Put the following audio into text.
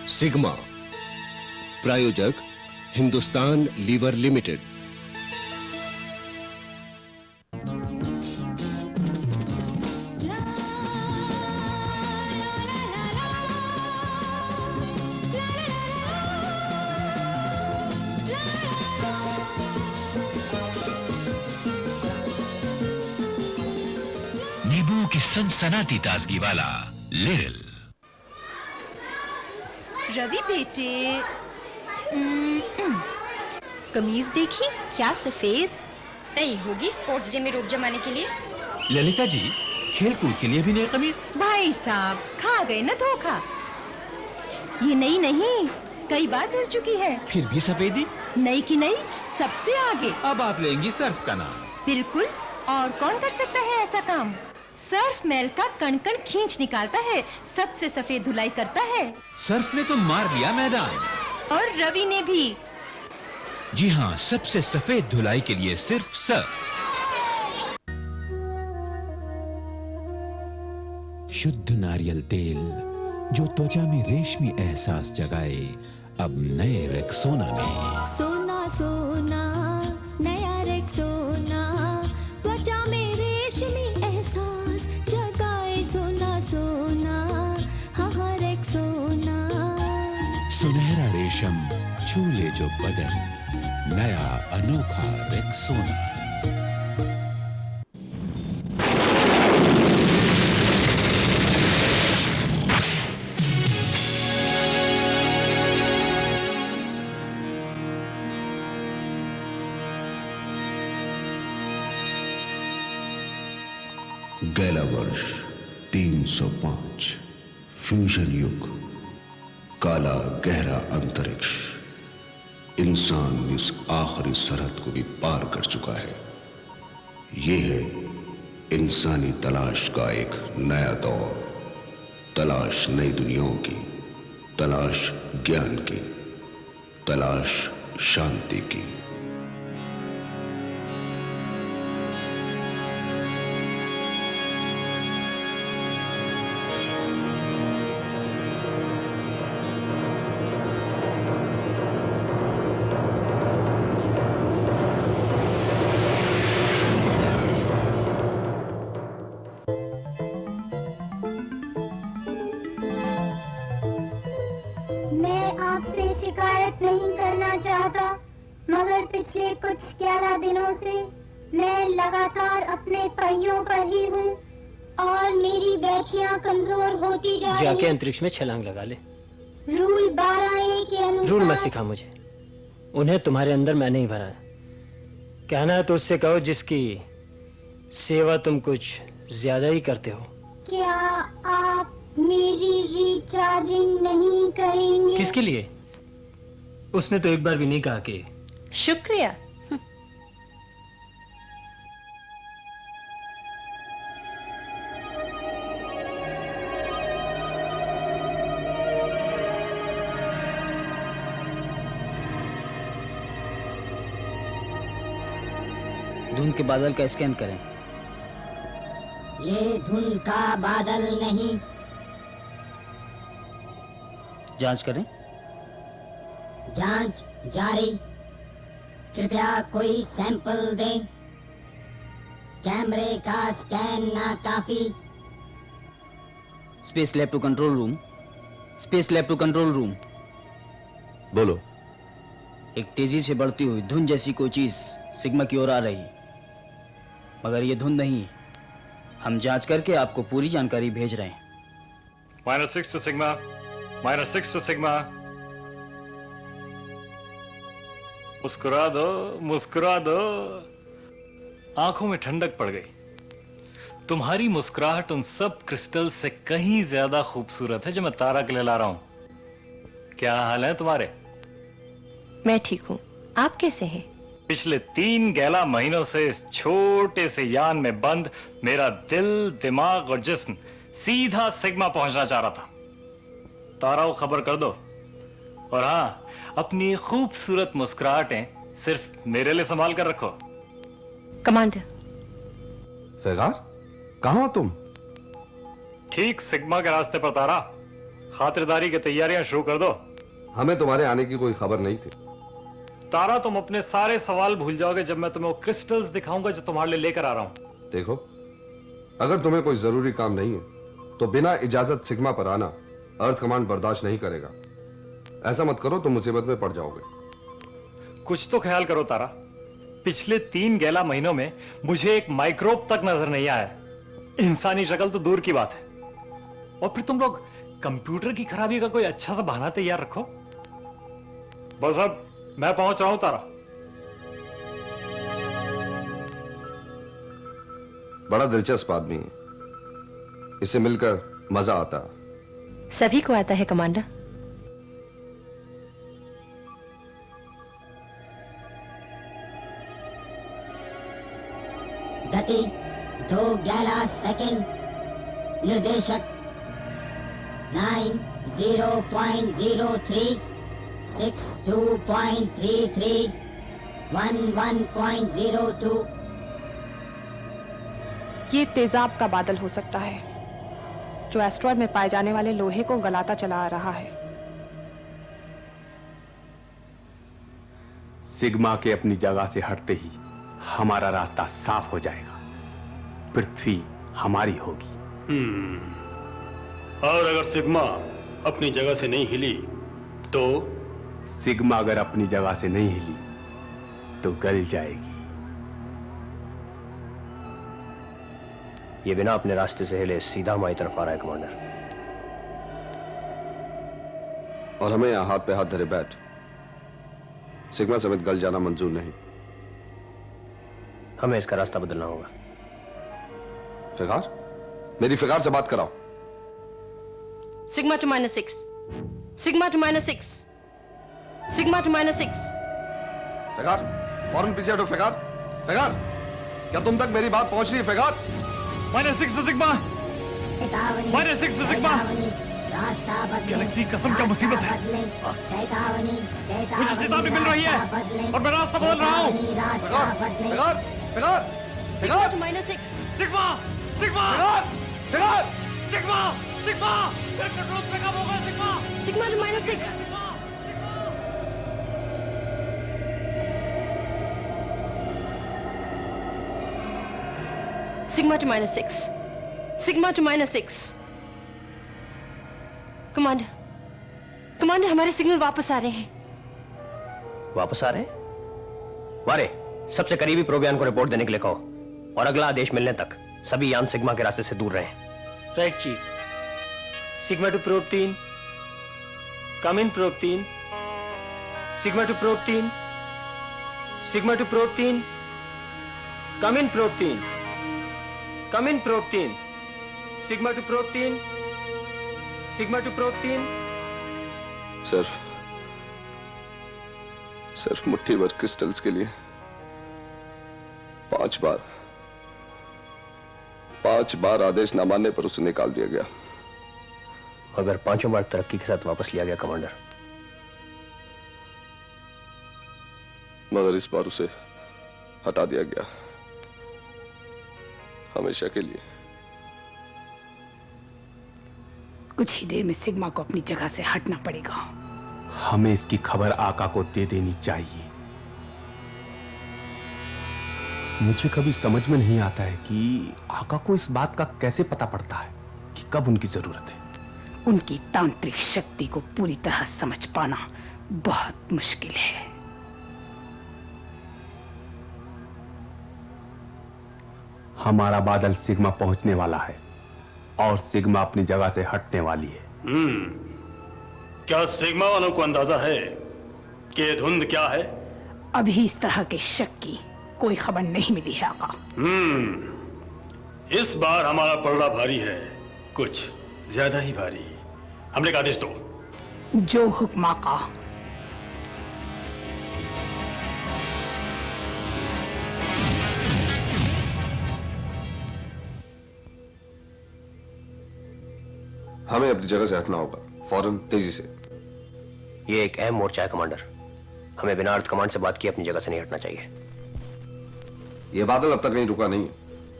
Sigma, प्रायोजक Hindustan liver limited. नींबू की सनसनाती ताजगी वाला लिरिल। रवि बेटे, कमीज देखी क्या सफेद। नहीं होगी स्पोर्ट्स डे में रोक जमाने के लिए। ललिता जी, खेल कूद के लिए भी नई कमीज? भाई साहब खा गए ना धोखा। ये नई नहीं, कई बार धुल चुकी है। फिर भी सफेदी? नई की नई, सबसे आगे। अब आप लेंगी सर्फ का नाम? बिल्कुल, और कौन कर सकता है ऐसा काम। सर्फ मैल का कण कण खींच निकालता है, सबसे सफेद धुलाई करता है। सर्फ ने तो मार लिया मैदान। और रवि ने भी। जी हाँ, सबसे सफेद धुलाई के लिए सिर्फ सर्फ। शुद्ध नारियल तेल जो त्वचा में रेशमी एहसास जगाए, अब नए रेक्सोना में। सोना सोना नया रेक्सोना, त्वचा में रेशमी एहसास जगाए। सोना सोना हाँ हाँ रेक्सोना। सुनहरा रेशम छू ले जो बदन, नया अनोखा रेक्सोना। गैला वर्ष 305, फ्यूजन युग, काला गहरा अंतरिक्ष। इंसान इस आखिरी सरहद को भी पार कर चुका है। ये है इंसानी तलाश का एक नया दौर। तलाश नई दुनियाओं की, तलाश ज्ञान की, तलाश शांति की। मैं आपसे शिकायत नहीं करना चाहता, मगर पिछले कुछ 11 दिनों से मैं लगातार अपने पहियों पर ही हूँ और मेरी बैटरियाँ कमजोर होती जा रही हैं। जाके अंतरिक्ष में छलांग लगा ले। रूल 12A के अनुसार। रूल मत सिखा मुझे, उन्हें तुम्हारे अंदर मैंने ही भरा है। कहना है तो उससे कहो जिसकी सेवा तुम कुछ ज्यादा ही करते हो। क्या आप मेरी रिचार्जिंग नहीं करेंगे? किसके लिए? उसने तो एक बार भी नहीं कहा कि। शुक्रिया। धुंध के बादल का स्कैन करें। ये धुंध का बादल नहीं। जांच करें। जांच जारी। कृपया कोई सैंपल दें। कैमरे का स्कैन नाकाफी। Space lab to control room. Space lab to control room. बोलो। एक तेजी से बढ़ती हुई धुंध जैसी कोई चीज सिग्मा की ओर आ रही, मगर ये धुंध नहीं। हम जांच करके आपको पूरी जानकारी भेज रहे हैं। -6 to Sigma. -6 to Sigma. मुस्कुरा दो, मुस्कुरा दो। आंखों में ठंडक पड़ गई। तुम्हारी मुस्कुराहट उन सब क्रिस्टल से कहीं ज्यादा खूबसूरत है जो मैं तारा के लिए ला रहा हूं। क्या हाल है तुम्हारे? मैं ठीक हूँ, आप कैसे हैं? पिछले 3 गैला महीनों से इस छोटे से यान में बंद मेरा दिल, दिमाग और जिस्म सीधा सिग्मा पहुंचना चाह रहा था। तारा को खबर कर दो, और हाँ, अपनी खूबसूरत मुस्कुराहटें सिर्फ मेरे लिए संभाल कर रखो। कमांडर। फैगार, कहाँ हो तुम? ठीक सिग्मा के रास्ते पर तारा। खातिरदारी की तैयारियां शुरू कर दो। हमें तुम्हारे आने की कोई खबर नहीं थी। तारा, तुम अपने सारे सवाल भूल जाओगे जब मैं तुम्हें वो क्रिस्टल्स दिखाऊंगा जो तुम्हारे लिए लेकर आ रहा हूं। देखो, अगर तुम्हें कोई जरूरी काम नहीं है तो बिना इजाजत सिग्मा पर आना अर्थ कमांड बर्दाश्त नहीं करेगा। ऐसा मत करो तो मुसीबत में पड़ जाओगे। कुछ तो ख्याल करो तारा, पिछले 3 गैला महीनों में मुझे एक माइक्रोब तक नजर नहीं आया। इंसानी शक्ल तो दूर की बात है। और फिर तुम लोग कंप्यूटर की खराबी का कोई अच्छा सा बहाना तैयार रखो। बस अब मैं पहुंच रहा हूं तारा। बड़ा दिलचस्प आदमी है, इससे मिलकर मजा आता। सभी को आता है कमांडर। गति 2 सेकंड। निर्देशक 90.03 62.33 11.02। ये तेजाब का बादल हो सकता है जो एस्ट्रॉयड में पाए जाने वाले लोहे को गलाता चला आ रहा है। सिग्मा के अपनी जगह से हटते ही हमारा रास्ता साफ हो जाएगा। पृथ्वी हमारी होगी। और अगर सिग्मा अपनी जगह से नहीं हिली तो? सिग्मा अगर अपनी जगह से नहीं हिली तो गल जाएगी। ये बिना अपने रास्ते से हिले सीधा हमारी तरफ आ रहा है कमांडर। और हमें यहां हाथ पे हाथ धरे बैठ सिग्मा समेत गल जाना मंजूर नहीं। हमें इसका रास्ता बदलना होगा। फिगार, मेरी फिगार से बात कराओ। Sigma two -6, sigma two -6, sigma two -6। Figure, फौरन पीछे हटो। फिगार, फिगार, क्या तुम तक मेरी बात पहुंच रही है? Figure, -6 sigma, -6 sigma. रास्ता बदले। गैलेक्सी कसम क्या मुसीबत है। चेतावनी, मुझे चेतावनी मिल रही है और मैं रास्ता बदल रहा हूँ। रास्ता बदले। Figure, figure, sigma two -6, sigma, sigma, figure, sigma, sigma, मेरे कंट्रोल पे कब होगा sigma? Sigma two -6। Sigma two -6, sigma two -6। Commander, commander, हमारे सिग्नल वापस आ रहे हैं। वापस आ रहे हैं? मारे, सबसे करीबी प्रोब यान को रिपोर्ट देने के लिए कहो और अगला आदेश मिलने तक सभी यान सिग्मा के रास्ते से दूर रहें। Right chief. Sigma to probe 3, come in probe 3, sigma to probe 3, sigma to probe 3, come in probe 3, come in probe 3, sigma to probe 3, sigma to probe 3। सिर्फ मुट्ठी भर क्रिस्टल्स के लिए 5 बार आदेश न मानने पर उसे निकाल दिया गया। अगर 5 बार तरक्की के साथ वापस लिया गया कमांडर, मगर इस बार उसे हटा दिया गया हमेशा के लिए। कुछ ही देर में सिग्मा को अपनी जगह से हटना पड़ेगा। हमें इसकी खबर आका को दे देनी चाहिए। मुझे कभी समझ में नहीं आता है कि आका को इस बात का कैसे पता पड़ता है कि कब उनकी जरूरत है। उनकी तांत्रिक शक्ति को पूरी तरह समझ पाना बहुत मुश्किल है। हमारा बादल सिग्मा पहुंचने वाला है और सिग्मा अपनी जगह से हटने वाली है। क्या सिग्मा वालों को अंदाजा है कि ये धुंध क्या है? अभी इस तरह के शक की कोई खबर नहीं मिली है आका। इस बार हमारा पलड़ा भारी है, कुछ ज्यादा ही भारी। हमने का आदेश दो। जो हुक्म आका। हमें अपनी जगह से हटना होगा, फौरन, तेजी से। ये एक अहम मोर्चा है कमांडर। हमें बिना अर्थ कमांड से बात किए अपनी जगह से नहीं हटना चाहिए। यह बादल अब तक नहीं रुका नहीं है।